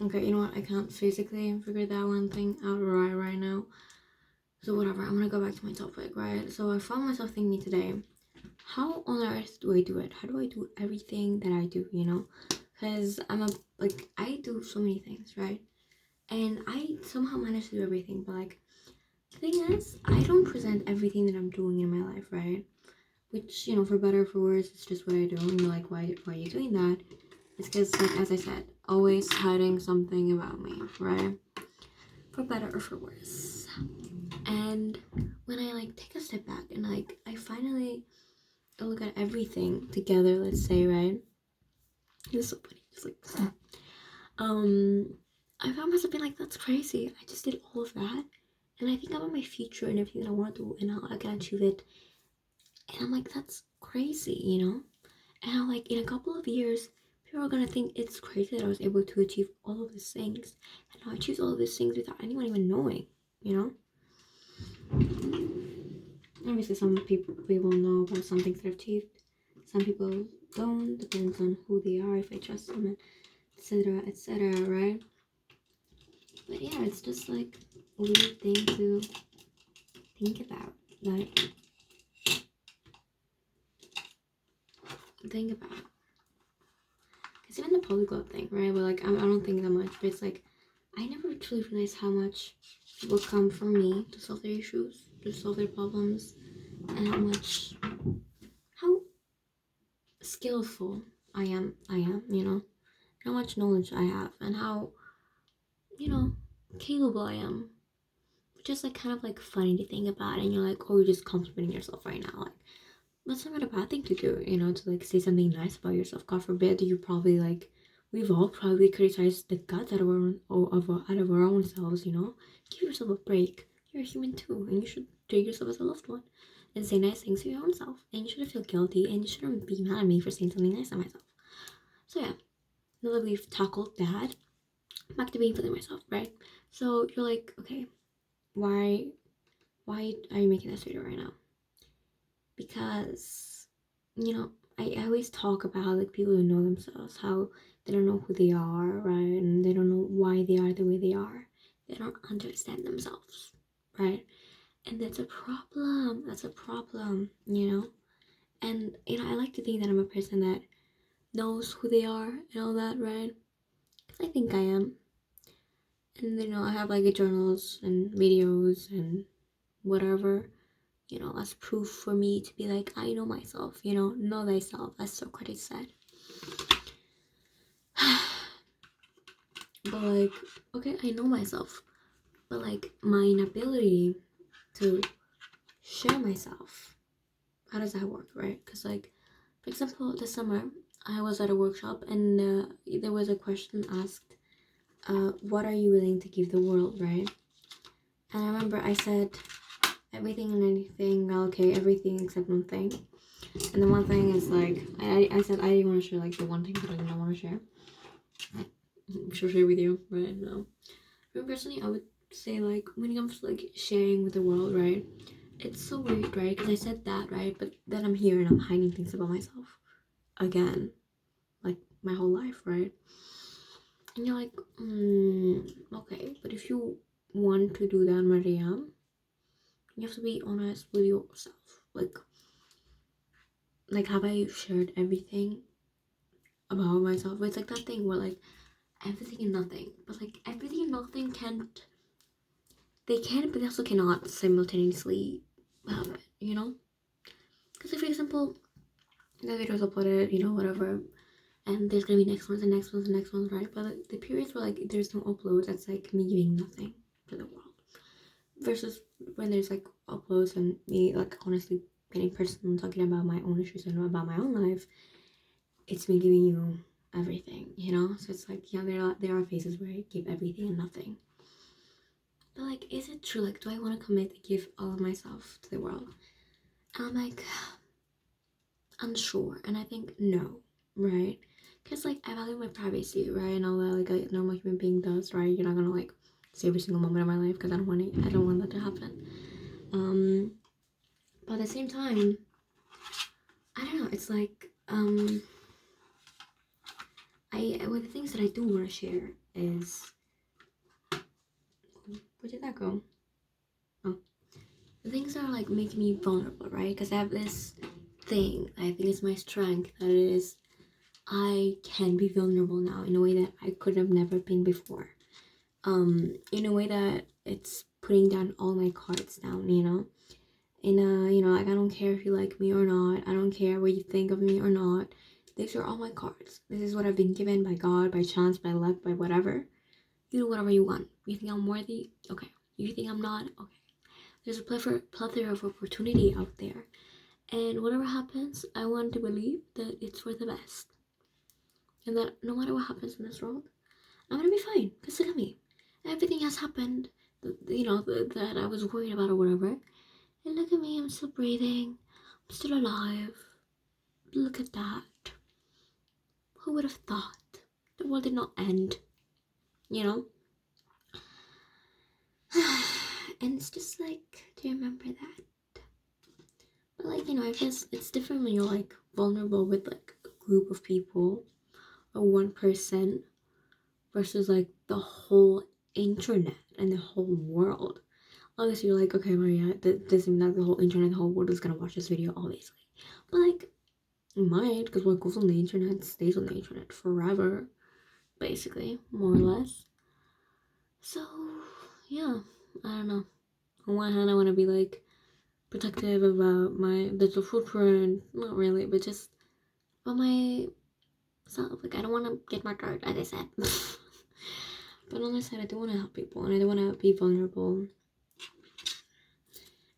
Okay, you know what? I can't physically figure that one thing out right now. So whatever, I'm gonna go back to my topic, right? So I found myself thinking today, how on earth do I do it? How do I do everything that I do, you know? Because I do so many things, right? And I somehow manage to do everything, but like, the thing is, I don't present everything that I'm doing in my life, right? Which, you know, for better or for worse, it's just what I do. And you're like, why are you doing that? It's because, like, as I said, always hiding something about me, right? For better or for worse. And when I like take a step back and like I finally look at everything together, let's say, right? It's so funny. Just like um I found myself being like, that's crazy. I just did all of that. And I think about my future and everything that I want to do and how I can achieve it. And I'm like, that's crazy, you know? And how like in a couple of years people are gonna think it's crazy that I was able to achieve all of these things. And how I achieved all of these things without anyone even knowing, you know? Obviously, some people know about some things they've achieved. Some people don't. Depends on who they are, if I trust them, etc., etc. Right? But yeah, it's just like a weird thing to think about. Like think about. Cause even the polyglot thing, right? But like I don't think that much. But it's like I never truly realized how much will come from me to solve their issues, to solve their problems, and how skillful I am, you know, how much knowledge I have, and how, you know, capable I am. Just like kind of like funny to think about, and you're like, oh, you're just complimenting yourself right now. Like that's not a bad thing to do, you know, to like say something nice about yourself. God forbid you probably like we've all probably criticized the guts out of out of our own selves, you know. Give yourself a break. You're a human too, and you should treat yourself as a loved one and say nice things to your own self. And you shouldn't feel guilty, and you shouldn't be mad at me for saying something nice to myself. So yeah, now that we've tackled that, back to being feeling myself, right? So you're like, okay, why why are you making this video right now? Because, you know, I always talk about like people who know themselves, how they don't know who they are, right? And they don't know why they are the way they are. They don't understand themselves, right? And that's a problem. That's a problem, you know? And, you know, I like to think that I'm a person that knows who they are and all that, right? Because I think I am. And, you know, I have like journals and videos and whatever, you know, as proof for me to be like, I know myself, you know thyself, as Socrates said. But like, okay, I know myself, but like my inability to share myself, how does that work, right? Because like, for example, this summer I was at a workshop and there was a question asked, what are you willing to give the world, right? And I remember I said everything and anything, okay, everything except one thing. And the one thing is like, I said I didn't want to share like the one thing that I didn't want to share. Share with you right now. For me personally, I would say like when it comes to like sharing with the world, right? It's so weird, right? Because I said that, right? But then I'm here and I'm hiding things about myself again, like my whole life, right? And you're like, okay, but if you want to do that, Maria, you have to be honest with yourself. Like have I shared everything about myself? It's like that thing where like everything and nothing, but like everything and nothing can't. They can, but they also cannot simultaneously happen. You know, because like, for example, the videos uploaded, you know, whatever, and there's gonna be next ones and next ones and next ones, right? But like, the periods where like there's no uploads, that's like me giving nothing to the world. Versus when there's like uploads and me like honestly getting personal and talking about my own issues and about my own life, it's me giving you everything, you know. So it's like yeah, there are phases where I give everything and nothing. But like, is it true? Like, do I want to commit and give all of myself to the world? And I'm like, unsure. And I think no, right? Because like, I value my privacy, right? And all that, like a normal human being does, right? You're not gonna like see every single moment of my life because I don't want that to happen. Um, but at the same time, I don't know. It's like, with the things that I do want to share, is, where did that go? Oh, the things that are like making me vulnerable, right? Because I have this thing, I think it's my strength, that it is, I can be vulnerable now in a way that I could have never been before. In a way that it's putting down all my cards down, you know? In a, you know, like, I don't care if you like me or not, I don't care what you think of me or not. These are all my cards. This is what I've been given by God, by chance, by luck, by whatever. You do whatever you want. You think I'm worthy? Okay. You think I'm not? Okay. There's a plethora of opportunity out there. And whatever happens, I want to believe that it's for the best. And that no matter what happens in this world, I'm gonna be fine. Because look at me. Everything has happened, you know, that I was worried about or whatever. And look at me, I'm still breathing. I'm still alive. Look at that. Who would have thought? The world did not end, you know? And it's just like, do you remember that? But like, you know, I guess it's different when you're like vulnerable with like a group of people or one person versus like the whole internet and the whole world. Obviously, you're like, okay, Maria, that doesn't mean that the whole internet, the whole world is gonna watch this video, obviously. But like, it might, because what goes on the internet stays on the internet forever, basically, more or less. So, yeah, I don't know. On one hand, I want to be like protective about my digital footprint, not really, but just about my self. Like, I don't want to get murdered, as I said. But on the other side, I do want to help people, and I do want to be vulnerable.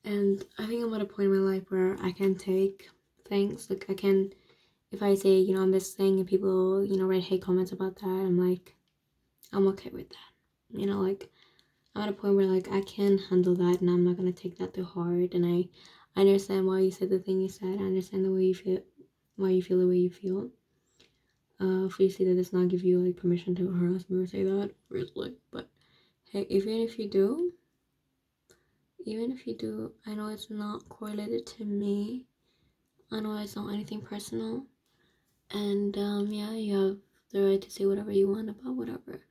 And I think I'm at a point in my life where I can take things. Like, I can, if I say, you know, I'm this thing and people, you know, write hate comments about that, I'm like, I'm okay with that. You know, like, I'm at a point where, like, I can handle that and I'm not going to take that to heart. And I understand why you said the thing you said. I understand the way you feel, why you feel the way you feel. Obviously, that does not give you, like, permission to harass me or say that, obviously. But, hey, even if you do, I know it's not correlated to me. I know it's not anything personal. And, yeah, you have the right to say whatever you want about whatever.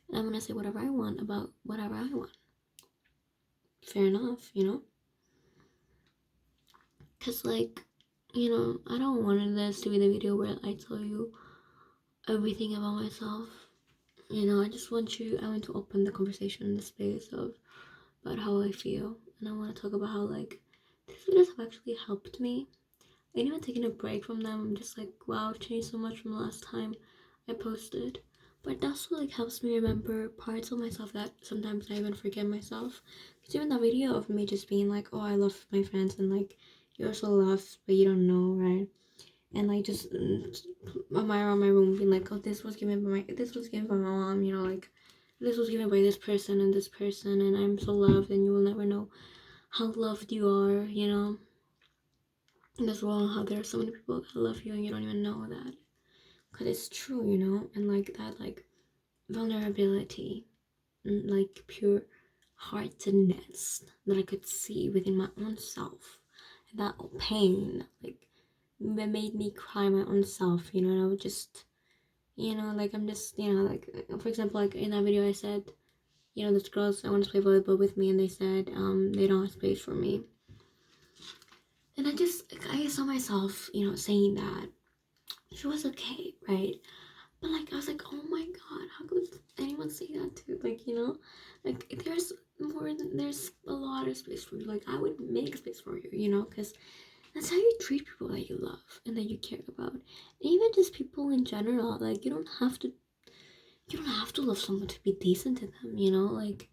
And I'm gonna say whatever I want about whatever I want. Fair enough, you know? Because, like, you know, I don't want this to be the video where I tell you everything about myself. You know, I just want I want to open the conversation in the space of about how I feel. And I want to talk about how, like, these videos have actually helped me. And even taking a break from them, I'm just like, wow, I've changed so much from the last time I posted. But it also, like, helps me remember parts of myself that sometimes I even forget myself. Because even that video of me just being like, oh, I love my friends, and like, you're so loved, but you don't know, right? And like, just around my room being like, oh, this was given by my mom, you know, like, this was given by this person, and I'm so loved, and you will never know how loved you are, you know, in this world, how there are so many people that love you and you don't even know that. Because it's true, you know, and like that, like, vulnerability, and like pure heartedness that I could see within my own self. And that pain, like, that made me cry my own self, you know, and I would just, you know, like, I'm just, you know, like, for example, like, in that video I said, you know, those girls I want to play volleyball with me, and they said, they don't have space for me. And I saw myself, you know, saying that. She was okay, right? But like, I was like, oh my god, how could anyone say that to? Like, you know, like, there's a lot of space for you. Like, I would make space for you, you know, because that's how you treat people that you love and that you care about. And even just people in general. Like, you don't have to love someone to be decent to them, you know, like,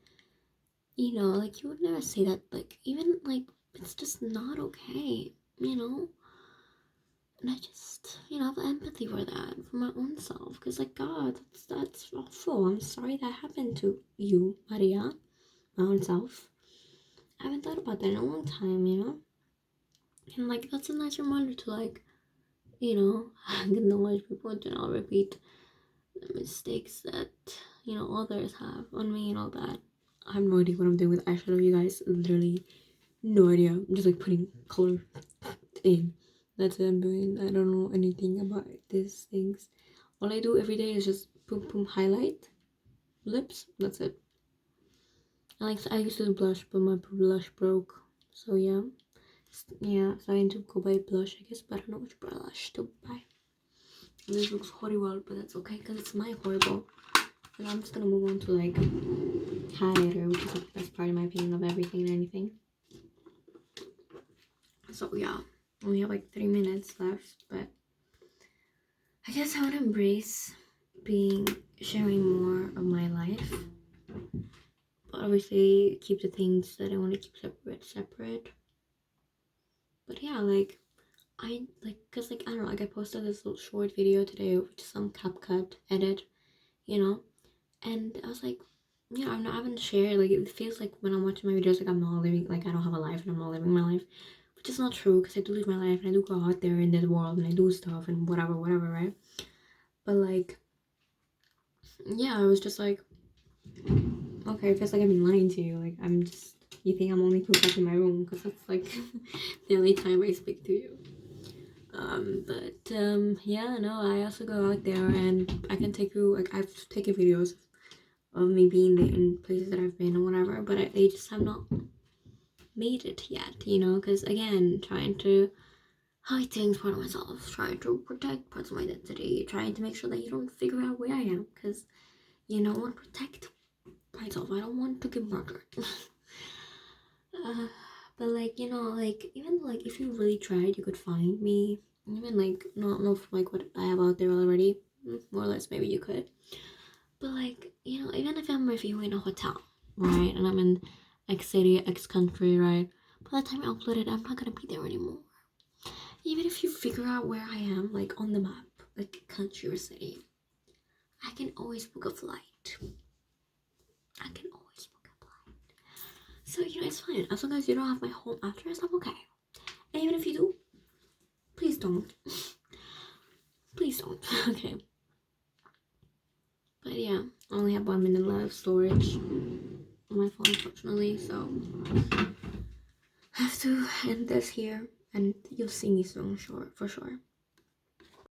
you know, like, you would never say that, like, even like, it's just not okay, you know. And I just, you know, have empathy for that, for my own self. Because, like, God, that's awful. I'm sorry that happened to you, Maria, my own self. I haven't thought about that in a long time, you know? And, like, that's a nice reminder to, like, you know, acknowledge people and do not repeat the mistakes that, you know, others have on me and all that. I have no idea what I'm doing with eyeshadow, you guys. Literally, no idea. I'm just, like, putting color in. That's what I'm doing. I don't know anything about these things. All I do every day is just boom boom highlight, lips. That's it. I used to do blush, but my blush broke. So yeah. Yeah, so I need to go buy blush, I guess, but I don't know which blush to buy. This looks horrible, but that's okay because it's my horrible. And I'm just gonna move on to like highlighter, which is like the best part in my opinion of everything and anything. So yeah, we have like 3 minutes left, but I guess I would embrace sharing more of my life, but obviously keep the things that I want to keep separate. But yeah, like cause like I don't know, like I posted this little short video today of just some CapCut edit, you know, and I was like, yeah, I haven't shared, like it feels like when I'm watching my videos like I'm not living, like I don't have a life and I'm not living my life, which is not true because I do live my life and I do go out there in the world and I do stuff and whatever, right? But like, yeah, I was just like, okay, it feels like I've been lying to you. Like you think I'm only cooped up in my room because that's like the only time I speak to you. Yeah, no, I also go out there and I can take you, like I've taken videos of me being there in places that I've been or whatever, but they just have not made it yet, you know, because again, trying to hide things part of myself, trying to protect parts of my identity, trying to make sure that you don't figure out where I am, because, you know, I want to protect myself, I don't want to get murdered. But like, you know, like even like if you really tried, you could find me. Even like not like what I have out there already. More or less, maybe you could. But like, you know, even if I'm with you in a hotel, right, and I'm in X city, X country, right. By the time I upload it, I'm not gonna be there anymore. Even if you figure out where I am, like on the map, like country or city, I can always book a flight. I can always book a flight. So you know, it's fine as long as you don't have my home address. I'm okay. And even if you do, please don't. Please don't. Okay. But yeah, I only have 1 minute left storage on my phone, unfortunately, so I have to end this here, and you'll see me soon, for sure.